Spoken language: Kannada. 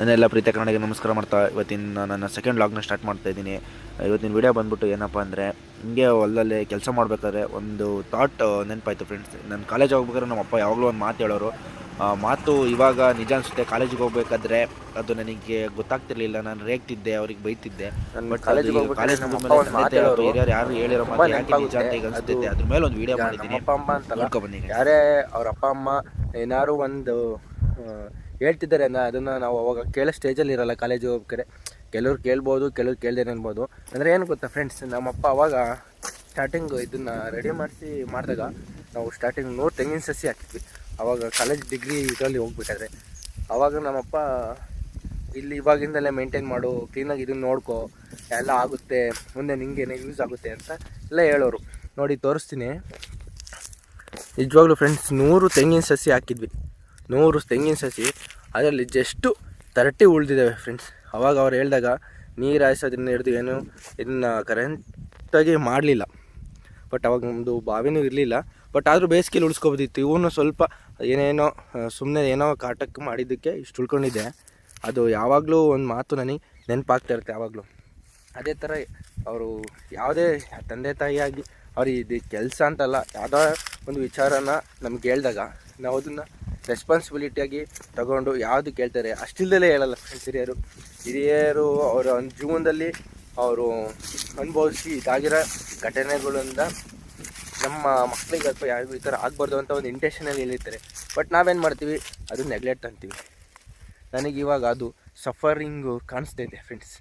ನನ್ನೆಲ್ಲ ಪ್ರೀತಿಯ ಕನ್ನಡಿಗೆ ನಮಸ್ಕಾರ ಮಾಡ್ತಾ ಇವತ್ತಿನ ನನ್ನ ಸೆಕೆಂಡ್ ಲಾಗ್ನ ಸ್ಟಾರ್ಟ್ ಮಾಡ್ತಾ ಇದ್ದೀನಿ. ಇವತ್ತಿನ ವಿಡಿಯೋ ಬಂದ್ಬಿಟ್ಟು ಏನಪ್ಪ ಅಂದರೆ, ಹಿಂಗೆ ಹೊಲದಲ್ಲಿ ಕೆಲಸ ಮಾಡಬೇಕಾದ್ರೆ ಒಂದು ಥಾಟ್ ನೆನಪಾಯ್ತು ಫ್ರೆಂಡ್ಸ್. ನಾನು ಕಾಲೇಜ್ ಹೋಗ್ಬೇಕಾದ್ರೆ ನಮ್ಮ ಅಪ್ಪ ಯಾವಾಗಲೂ ಒಂದು ಮಾತು ಹೇಳೋರು. ಆ ಮಾತು ಇವಾಗ ನಿಜ ಅನಿಸುತ್ತೆ. ಕಾಲೇಜಿಗೆ ಹೋಗ್ಬೇಕಾದ್ರೆ ಅದು ನನಗೆ ಗೊತ್ತಾಗ್ತಿರ್ಲಿಲ್ಲ, ನಾನು ರೇಗ್ತಿದ್ದೆ, ಅವ್ರಿಗೆ ಬೈತಿದ್ದೆ. ಬಟ್ ಅದು ಈಗ ಕಾಲೇಜ್ ಮುಗಿದ್ಮೇಲೆ ಹಿರಿಯರು ಯಾರು ಹೇಳಿರೋ ಮಾತು ಯಾಕೆ ನಿಜ ಅಂತ ಈಗ ಅನಿಸ್ತೈತೆ. ಅದ್ರ ಮೇಲೆ ಒಂದು ವಿಡಿಯೋ ಮಾಡಿದ್ದೀನಿ, ಅಪ್ಪ ಅಮ್ಮ ಅಂತಲ್ಲ, ನೋಡ್ಕೊಬನ್ನಿ. ಯಾರೇ ಅವ್ರ ಅಪ್ಪ ಅಮ್ಮ ಏನಾದ್ರು ಒಂದು ಹೇಳ್ತಿದ್ದಾರೆ ಅಂದರೆ ಅದನ್ನು ನಾವು ಅವಾಗ ಕೇಳೋ ಸ್ಟೇಜಲ್ಲಿ ಇರೋಲ್ಲ. ಕಾಲೇಜಿಗೆ ಹೋಗ್ಬೇಕಾರೆ ಕೆಲವ್ರು ಕೇಳ್ಬೋದು, ಕೆಲವ್ರು ಕೇಳ್ದೇನೆ ಅನ್ಬೋದು. ಅಂದರೆ ಏನು ಗೊತ್ತಾ ಫ್ರೆಂಡ್ಸ್, ನಮ್ಮಪ್ಪ ಅವಾಗ ಸ್ಟಾರ್ಟಿಂಗ್ ಇದನ್ನು ರೆಡಿ ಮಾಡಿದಾಗ ನಾವು ಸ್ಟಾರ್ಟಿಂಗ್ 100 ತೆಂಗಿನ ಸಸಿ ಹಾಕಿದ್ವಿ. ಆವಾಗ ಕಾಲೇಜ್ ಡಿಗ್ರಿ ಇದರಲ್ಲಿ ಹೋಗ್ಬೇಕಾದ್ರೆ ಆವಾಗ ನಮ್ಮಪ್ಪ ಇಲ್ಲಿ ಇವಾಗಿಂದಲೇ ಮೇಂಟೈನ್ ಮಾಡು, ಕ್ಲೀನಾಗಿ ಇದನ್ನು ನೋಡ್ಕೊ, ಎಲ್ಲ ಆಗುತ್ತೆ, ಮುಂದೆ ನಿಂಗೇನೆ ಯೂಸ್ ಆಗುತ್ತೆ ಅಂತ ಎಲ್ಲ ಹೇಳೋರು. ನೋಡಿ ತೋರಿಸ್ತೀನಿ. ನಿಜವಾಗ್ಲೂ ಫ್ರೆಂಡ್ಸ್, 100 ತೆಂಗಿನ ಸಸಿ ಹಾಕಿದ್ವಿ. 100 ತೆಂಗಿನ ಸಸಿ, ಅದರಲ್ಲಿ ಜಸ್ಟು 30 ಉಳಿದಿದ್ದಾವೆ ಫ್ರೆಂಡ್ಸ್. ಅವಾಗ ಅವ್ರು ಹೇಳಿದಾಗ ನೀರು ಹಾಯಿಸೋದ್ರಿಂದ ಹಿಡಿದು ಏನು ಇದನ್ನು ಕರೆಂಟಾಗಿ ಮಾಡಲಿಲ್ಲ. ಬಟ್ ಅವಾಗ ನಮ್ಮದು ಬಾವಿನೂ ಇರಲಿಲ್ಲ. ಬಟ್ ಆದರೂ ಬೇಸಿಗೆಲಿ ಉಳಿಸ್ಕೊಬೋದಿತ್ತು. ಇವನು ಸ್ವಲ್ಪ ಏನೇನೋ ಸುಮ್ಮನೆ ಏನೋ ಕಾಟಕ್ಕೆ ಮಾಡಿದ್ದಕ್ಕೆ ಇಷ್ಟು ಉಳ್ಕೊಂಡಿದ್ದೆ. ಅದು ಯಾವಾಗಲೂ ಒಂದು ಮಾತು ನನಗೆ ನೆನಪಾಗ್ತಾ ಇರುತ್ತೆ ಯಾವಾಗಲೂ. ಅದೇ ಥರ ಅವರು ಯಾವುದೇ ತಂದೆ ತಾಯಿಯಾಗಿ ಅವ್ರು ಇದು ಕೆಲಸ ಅಂತಲ್ಲ, ಯಾವುದೋ ಒಂದು ವಿಚಾರನ ನಮ್ಗೆ ಹೇಳಿದಾಗ ನಾವು ಅದನ್ನು ರೆಸ್ಪಾನ್ಸಿಬಿಲಿಟಿಯಾಗಿ ತಗೊಂಡು ಯಾವುದು ಕೇಳ್ತಾರೆ ಅಷ್ಟಿಲ್ದಲೇ ಹೇಳಲ್ಲ ಫ್ರೆಂಡ್ಸ್. ಹಿರಿಯರು ಅವರ ಒಂದು ಜೀವನದಲ್ಲಿ ಅವರು ಅನುಭವಿಸಿ ಇದಾಗಿರೋ ಘಟನೆಗಳಿಂದ ನಮ್ಮ ಮಕ್ಕಳಿಗೆ ಅಥವಾ ಯಾರಿಗೂ ಈ ಥರ ಆಗಬಾರ್ದು ಅಂತ ಒಂದು ಇಂಟೆನ್ಷನಲ್ಲಿ ಹೇಳಿರ್ತಾರೆ. ಬಟ್ ನಾವೇನು ಮಾಡ್ತೀವಿ, ಅದು ನೆಗ್ಲೆಕ್ಟ್ ಅಂತೀವಿ. ನನಗಿವಾಗ ಅದು ಸಫರಿಂಗು ಕಾಣಿಸ್ತಾ ಇದೆ ಫ್ರೆಂಡ್ಸ್.